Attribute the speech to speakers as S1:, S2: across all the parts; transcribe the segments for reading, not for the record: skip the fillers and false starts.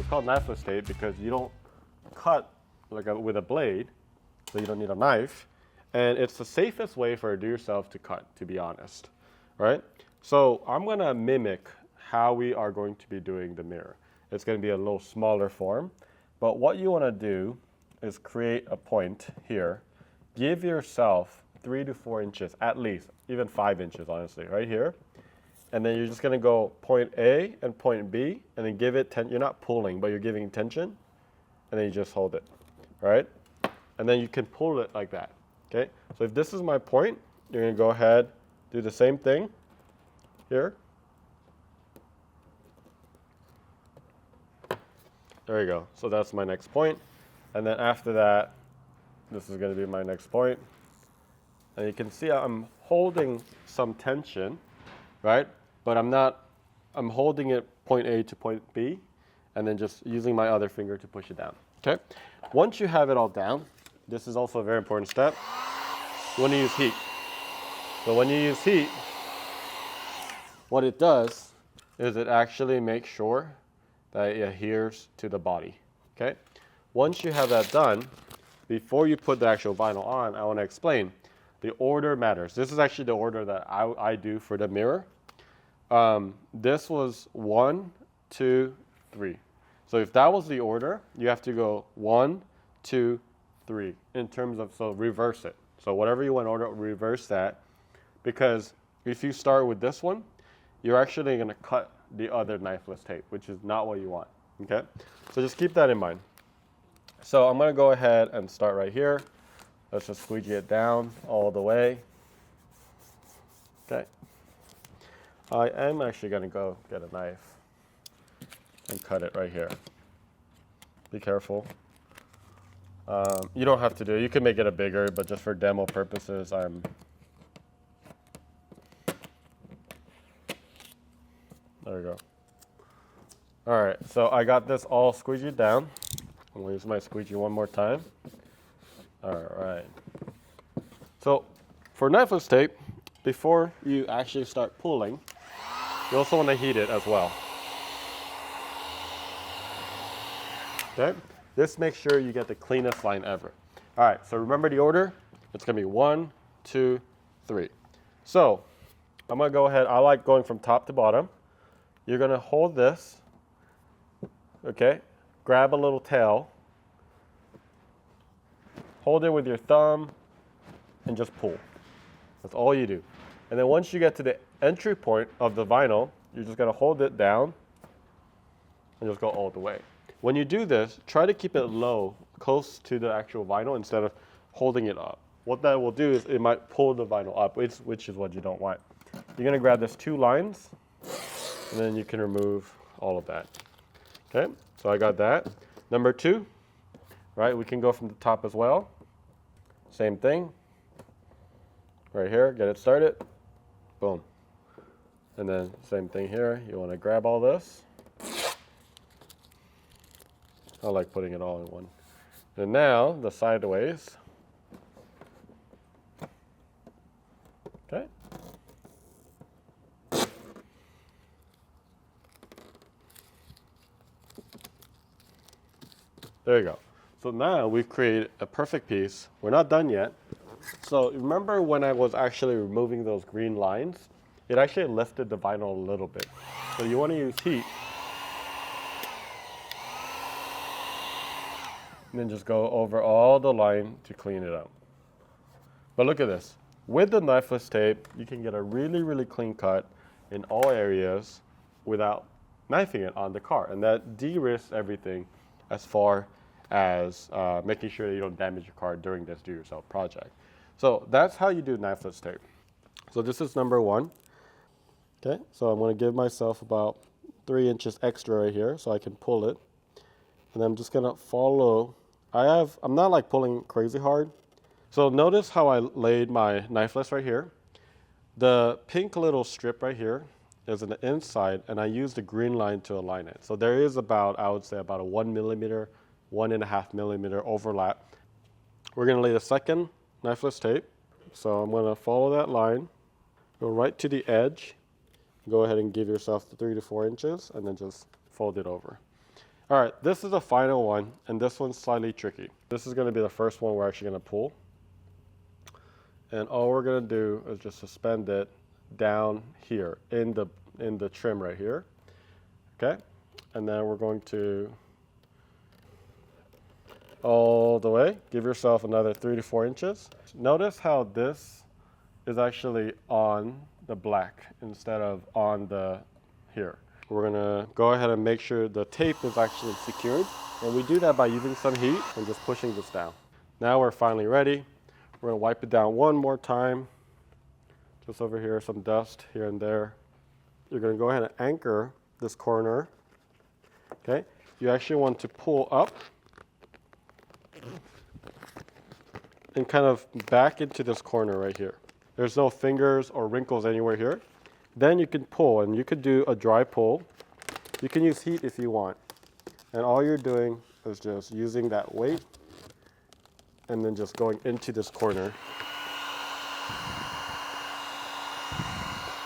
S1: It's called knifeless tape because you don't cut like with a blade, so you don't need a knife. And it's the safest way for a do-yourself to cut, to be honest, right? So I'm gonna mimic how we are going to be doing the mirror. It's gonna be a little smaller form, but what you wanna do is create a point here. Give yourself 3 to 4 inches, at least, even 5 inches, honestly, right here. And then you're just gonna go point A and point B, and then give it tension. You're not pulling, but you're giving tension, and then you just hold it, right? And then you can pull it like that, okay? So if this is my point, you're gonna go ahead, do the same thing here. There you go. So that's my next point. And then after that, this is gonna be my next point. And you can see I'm holding some tension, right? But I'm holding it point A to point B, and then just using my other finger to push it down, okay? Once you have it all down, this is also a very important step, you wanna use heat. So when you use heat, what it does is it actually makes sure that it adheres to the body, okay? Once you have that done, before you put the actual vinyl on, I wanna explain, the order matters. This is actually the order that I do for the mirror. This was 1, 2, 3. So if that was the order, you have to go 1, 2, 3 in terms of, so reverse it. So whatever you want to order, reverse that, because if you start with this one, you're actually going to cut the other knifeless tape, which is not what you want, okay? So just keep that in mind. So I'm going to go ahead and start right here. Let's just squeegee it down all the way. Okay. I am actually going to go get a knife and cut it right here. Be careful. You don't have to do it. You can make it a bigger, but just for demo purposes, There we go. All right, so I got this all squeegeed down. I'm going to use my squeegee one more time. All right. So for knifeless tape, before you actually start pulling, you also want to heat it as well. Okay? This makes sure you get the cleanest line ever. All right, so remember the order? It's going to be 1, 2, 3. So I'm going to go ahead. I like going from top to bottom. You're going to hold this, okay? Grab a little tail. Hold it with your thumb and just pull. That's all you do. And then once you get to the entry point of the vinyl, you're just going to hold it down and just go all the way. When you do this, try to keep it low, close to the actual vinyl instead of holding it up. What that will do is it might pull the vinyl up, which is what you don't want. You're going to grab this 2 lines, and then you can remove all of that. Okay, so I got that. Number 2, right, we can go from the top as well. Same thing. Right here, get it started. Boom. And then same thing here. You want to grab all this. I like putting it all in one. And now the sideways. Okay. There you go. So now we've created a perfect piece. We're not done yet. So remember when I was actually removing those green lines? It actually lifted the vinyl a little bit. So you want to use heat. And then just go over all the line to clean it up. But look at this. With the knifeless tape, you can get a really, really clean cut in all areas without knifing it on the car. And that de-risks everything as far as making sure that you don't damage your car during this do-yourself project. So that's how you do knifeless tape. So this is number 1. Okay, so I'm going to give myself about 3 inches extra right here so I can pull it. And I'm just going to follow. I'm not like pulling crazy hard. So notice how I laid my knifeless right here. The pink little strip right here is on the inside, and I use the green line to align it. So there is about, I would say, about a 1 millimeter, 1.5 millimeter overlap. We're going to lay the second knifeless tape. So I'm going to follow that line, go right to the edge, go ahead and give yourself 3 to 4 inches, and then just fold it over. All right, this is the final one, and this one's slightly tricky. This is going to be the first one we're actually going to pull. And all we're going to do is just suspend it down here in the trim right here. Okay? And then we're going to all the way. Give yourself another 3 to 4 inches. Notice how this is actually on the black instead of on the here. We're gonna go ahead and make sure the tape is actually secured. And we do that by using some heat and just pushing this down. Now we're finally ready. We're gonna wipe it down one more time. Just over here, some dust here and there. You're gonna go ahead and anchor this corner. Okay, you actually want to pull up and kind of back into this corner right here. There's no fingers or wrinkles anywhere here. Then you can pull, and you could do a dry pull. You can use heat if you want. And all you're doing is just using that weight and then just going into this corner.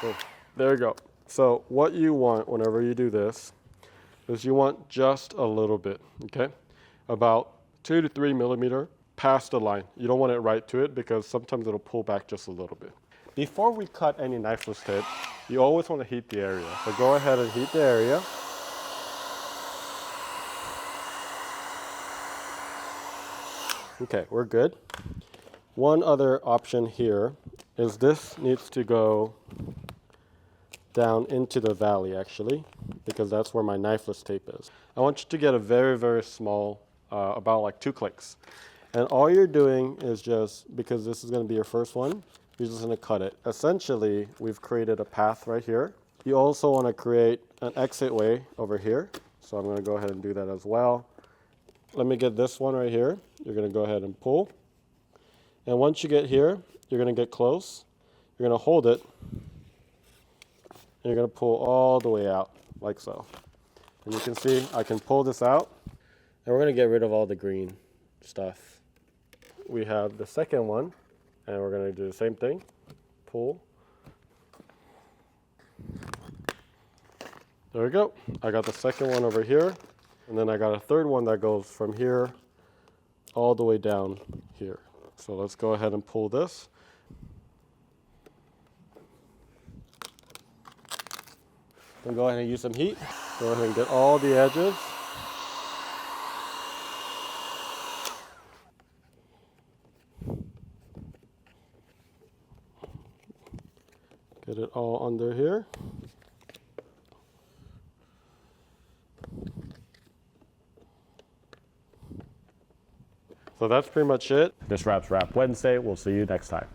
S1: Oh, there you go. So what you want whenever you do this is you want just a little bit, okay? About 2 to 3 millimeter past the line. You don't want it right to it because sometimes it'll pull back just a little bit. Before we cut any knifeless tape, you always want to heat the area. So go ahead and heat the area. Okay, we're good. One other option here is this needs to go down into the valley actually, because that's where my knifeless tape is. I want you to get a very, very small, about like 2 clicks. And all you're doing is just, because this is going to be your first one, you're just going to cut it. Essentially, we've created a path right here. You also want to create an exit way over here. So I'm going to go ahead and do that as well. Let me get this one right here. You're going to go ahead and pull. And once you get here, you're going to get close. You're going to hold it. And you're going to pull all the way out, like so. And you can see I can pull this out. And we're going to get rid of all the green stuff. We have the second one. And we're going to do the same thing. Pull. There we go. I got the second one over here. And then I got a third one that goes from here all the way down here. So let's go ahead and pull this. And go ahead and use some heat. Go ahead and get all the edges. Get it all under here. So that's pretty much it.
S2: This wraps Wrap Wednesday. We'll see you next time.